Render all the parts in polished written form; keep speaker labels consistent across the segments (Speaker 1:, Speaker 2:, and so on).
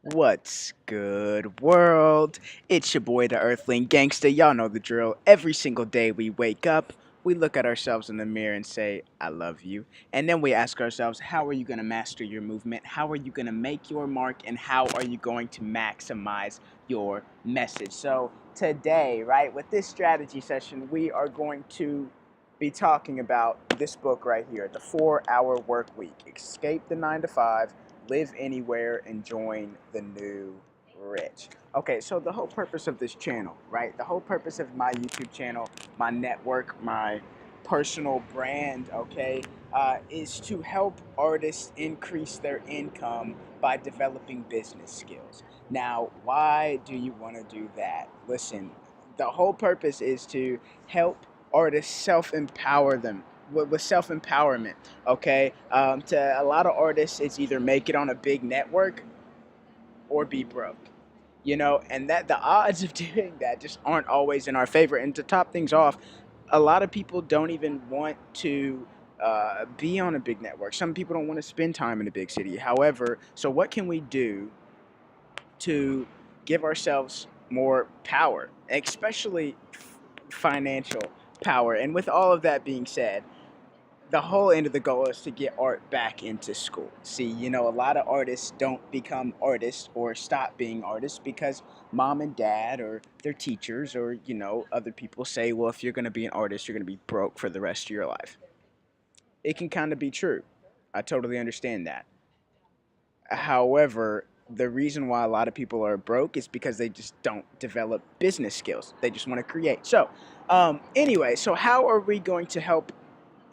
Speaker 1: What's good, world? It's your boy, the Earthling Gangsta. Y'all know the drill. Every single day we wake up, we look at ourselves in the mirror and say, I love you. And then we ask ourselves, how are you going to master your movement? How are you going to make your mark? And how are you going to maximize your message? So, today, right, with this strategy session, we are going to be talking about this book right here, The 4 Hour Work Week. Escape the 9 to 5, live anywhere, and join the new rich. Okay, so the whole purpose of this channel, right? The whole purpose of my YouTube channel, my network, my personal brand, okay, is to help artists increase their income by developing business skills. Now, why do you want to do that? Listen, the whole purpose is to help artists self-empower them with self-empowerment. Okay, to a lot of artists, it's either make it on a big network or be broke. And that the odds of doing that just aren't always in our favor. And to top things off, a lot of people don't even want to be on a big network. Some people don't want to spend time in a big city. However, so what can we do to give ourselves more power, especially financial power? And with all of that being said, the whole end of the goal is to get art back into school. See, a lot of artists don't become artists or stop being artists because mom and dad or their teachers or, other people say, well, if you're going to be an artist, you're going to be broke for the rest of your life. It can kind of be true. I totally understand that. However, the reason why a lot of people are broke is because they just don't develop business skills. They just want to create. So, anyway, so how are we going to help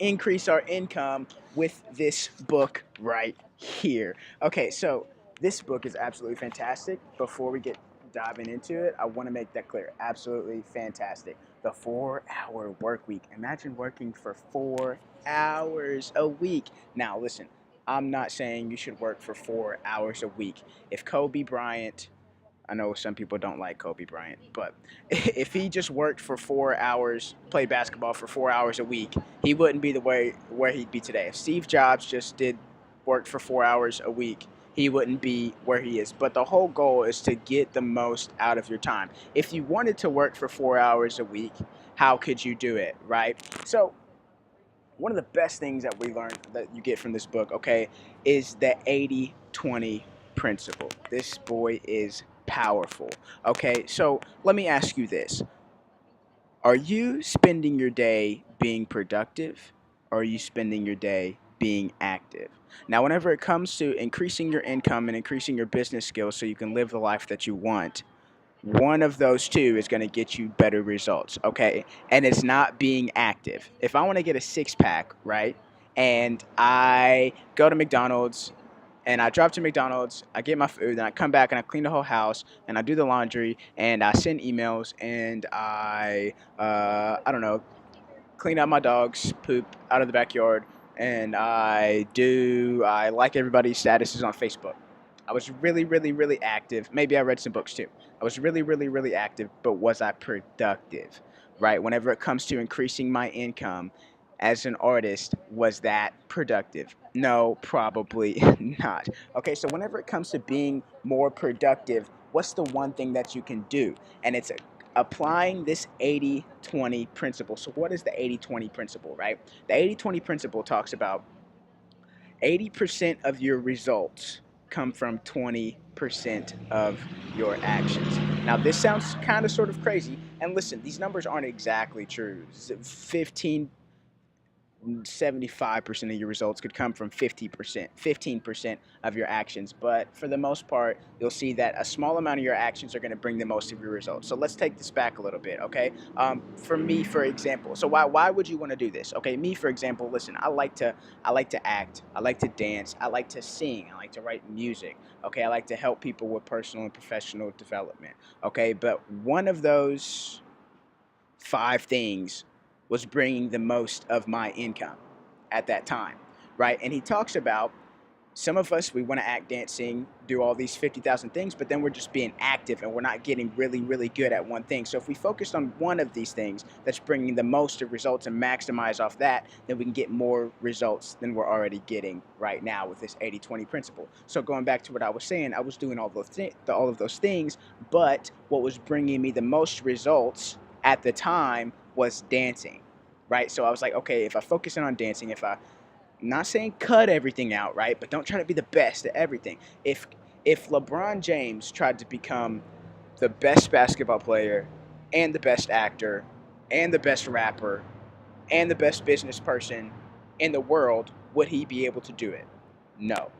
Speaker 1: increase our income with this book right here? Okay, so this book is absolutely fantastic. Before we get diving into it, I want to make that clear. Absolutely fantastic. The 4 Hour Work Week. Imagine working for 4 hours a week. Now, listen, I'm not saying you should work for 4 hours a week. If Kobe Bryant, I know some people don't like Kobe Bryant, but if he just worked for 4 hours, played basketball for 4 hours a week, he wouldn't be the way where he'd be today. If Steve Jobs just did work for 4 hours a week, he wouldn't be where he is. But the whole goal is to get the most out of your time. If you wanted to work for 4 hours a week, how could you do it, right? So one of the best things that we learned that you get from this book, okay, is the 80-20 principle. This boy is powerful. Okay, so let me ask you this. Are you spending your day being productive, or are you spending your day being active? Now, whenever it comes to increasing your income and increasing your business skills so you can live the life that you want, one of those two is going to get you better results, okay? And it's not being active. If I want to get a six pack, right, and I go to McDonald's and I drive to McDonald's, I get my food, and I come back and I clean the whole house and I do the laundry and I send emails and I don't know, clean out my dog's poop out of the backyard, and I like everybody's statuses on Facebook. I was really, really, really active. Maybe I read some books too. I was really, really, really active, but was I productive? Right? Whenever it comes to increasing my income as an artist, was that productive? No, probably not. Okay, so whenever it comes to being more productive, what's the one thing that you can do? And it's applying this 80-20 principle. So what is the 80-20 principle, right? The 80-20 principle talks about 80% of your results come from 20% of your actions. Now, this sounds kind of sort of crazy. And listen, these numbers aren't exactly true. 75% of your results could come from 50%, 15% of your actions. But for the most part, you'll see that a small amount of your actions are going to bring the most of your results. So let's take this back a little bit, okay? For me, for example, so why would you want to do this? Okay, me, for example, listen, I like to act, I like to dance, I like to sing, I like to write music. Okay, I like to help people with personal and professional development. Okay, but one of those five things was bringing the most of my income at that time, right? And he talks about Some of us, we want to act, dancing, do all these 50,000 things, but then we're just being active and we're not getting really, really good at one thing. So if we focus on one of these things that's bringing the most of results and maximize off that, then we can get more results than we're already getting right now with this 80-20 principle. So going back to what I was saying, I was doing all of those things, but what was bringing me the most results at the time was dancing, right? So I was like, okay, if I focus in on dancing, if I not saying cut everything out, right? But don't try to be the best at everything. If LeBron James tried to become the best basketball player and the best actor and the best rapper and the best business person in the world, would he be able to do it? No.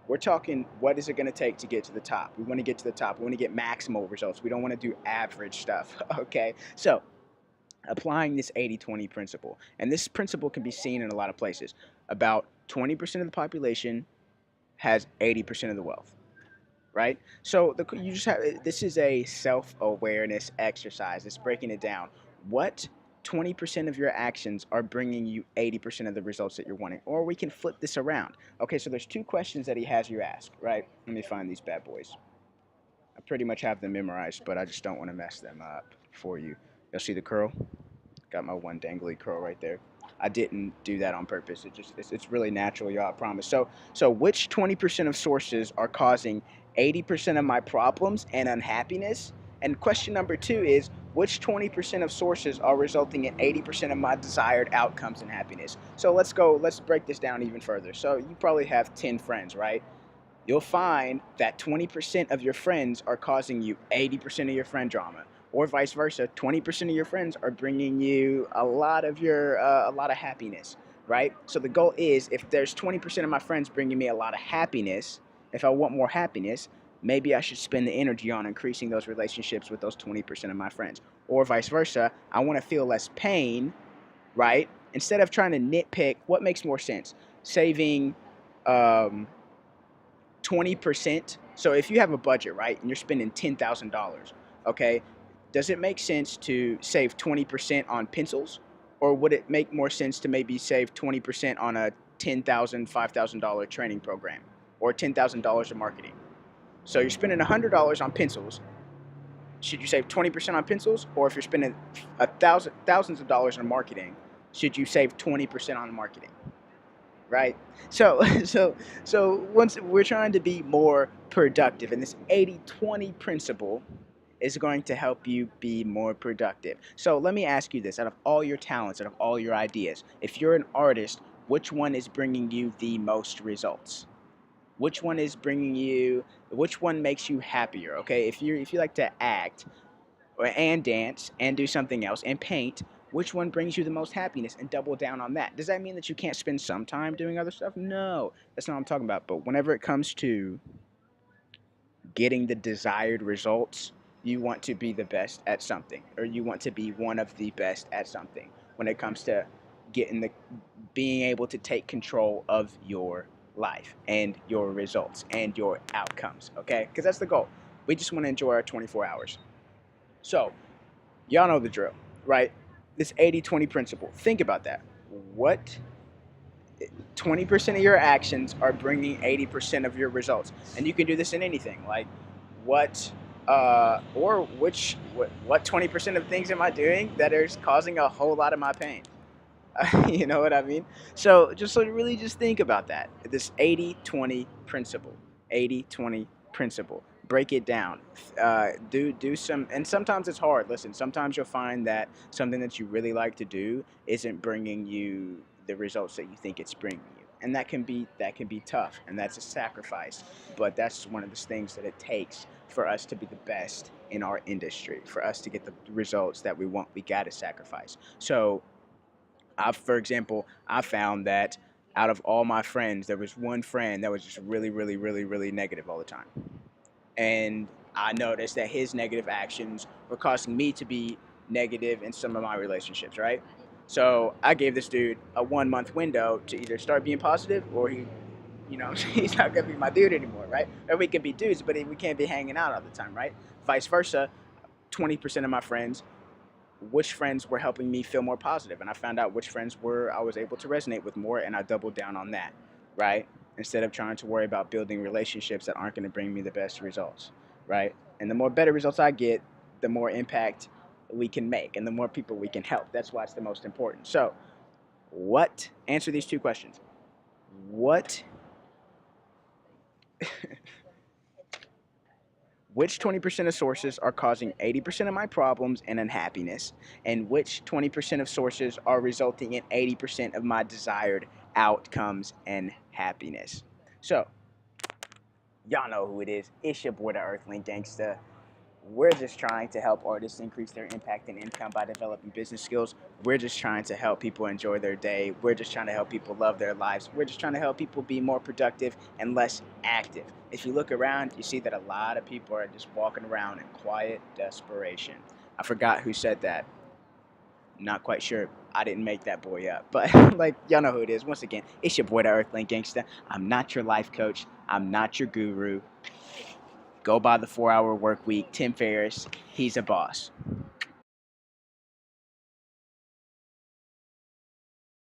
Speaker 1: We're talking, what is it going to take to get to the top? We want to get to the top. We want to get maximal results. We don't want to do average stuff, okay? So applying this 80-20 principle. And this principle can be seen in a lot of places. About 20% of the population has 80% of the wealth, right? So you just have, this is a self-awareness exercise. It's breaking it down. What 20% of your actions are bringing you 80% of the results that you're wanting? Or we can flip this around. Okay, so there's two questions that he has you ask, right? Let me find these bad boys. I pretty much have them memorized, but I just don't want to mess them up for you. You'll see the curl? Got my one dangly curl right there. I didn't do that on purpose. It's really natural, y'all, I promise. So which 20% of sources are causing 80% of my problems and unhappiness? And question number two is, which 20% of sources are resulting in 80% of my desired outcomes and happiness? So let's break this down even further. So you probably have 10 friends, right? You'll find that 20% of your friends are causing you 80% of your friend drama, or vice versa. 20% of your friends are bringing you a lot of happiness, right? So the goal is, if there's 20% of my friends bringing me a lot of happiness, if I want more happiness, maybe I should spend the energy on increasing those relationships with those 20% of my friends, or vice versa. I want to feel less pain, right? Instead of trying to nitpick, what makes more sense? Saving 20%. So if you have a budget, right, and you're spending $10,000, okay, does it make sense to save 20% on pencils? Or would it make more sense to maybe save 20% on a $10,000, $5,000 training program, or $10,000 of marketing? So you're spending $100 on pencils. Should you save 20% on pencils? Or if you're spending thousands of dollars on marketing, should you save 20% on marketing? Right? So, once we're trying to be more productive, and this 80-20 principle is going to help you be more productive. So let me ask you this: out of all your talents, out of all your ideas, if you're an artist, which one is bringing you the most results? Which one makes you happier? Okay, if you like to act and dance and do something else and paint, which one brings you the most happiness, and double down on that? Does that mean that you can't spend some time doing other stuff? No, that's not what I'm talking about. But whenever it comes to getting the desired results, you want to be the best at something, or you want to be one of the best at something when it comes to being able to take control of your life and your results and your outcomes, okay? Because that's the goal. We just want to enjoy our 24 hours. So, y'all know the drill, right? This 80-20 principle. Think about that. What 20% of your actions are bringing 80% of your results? And you can do this in anything. Like, what 20% of things am I doing that is causing a whole lot of my pain? You know what I mean? So really just think about that. This 80-20 principle. 80-20 principle. Break it down. Do some, and sometimes it's hard. Listen, sometimes you'll find that something that you really like to do isn't bringing you the results that you think it's bringing you, and that can be tough, and that's a sacrifice. But that's one of the things that it takes for us to be the best in our industry. For us to get the results that we want, we gotta sacrifice. So for example, I found that out of all my friends, there was one friend that was just really, really, really, really negative all the time. And I noticed that his negative actions were causing me to be negative in some of my relationships, right? So I gave this dude a 1 month window to either start being positive, or he's not gonna be my dude anymore, right? Or we can be dudes, but we can't be hanging out all the time, right? Vice versa, 20% of my friends, which friends were helping me feel more positive, and I found out which friends I was able to resonate with more, and I doubled down on that, right? instead of trying to worry about building relationships that aren't going to bring me the best results, right? And the more better results I get, the more impact we can make and the more people we can help. That's why it's the most important. So, answer these two questions. What Which 20% of sources are causing 80% of my problems and unhappiness? And which 20% of sources are resulting in 80% of my desired outcomes and happiness? So, y'all know who it is. It's your boy, the Earthling Gangsta. We're just trying to help artists increase their impact and income by developing business skills. We're just trying to help people enjoy their day. We're just trying to help people love their lives. We're just trying to help people be more productive and less active. If you look around, you see that a lot of people are just walking around in quiet desperation. I forgot who said that. Not quite sure. I didn't make that boy up. But like y'all know who it is. Once again, it's your boy, the Earthling Gangsta. I'm not your life coach. I'm not your guru. Go by the 4-hour work week. Tim Ferris, he's a boss.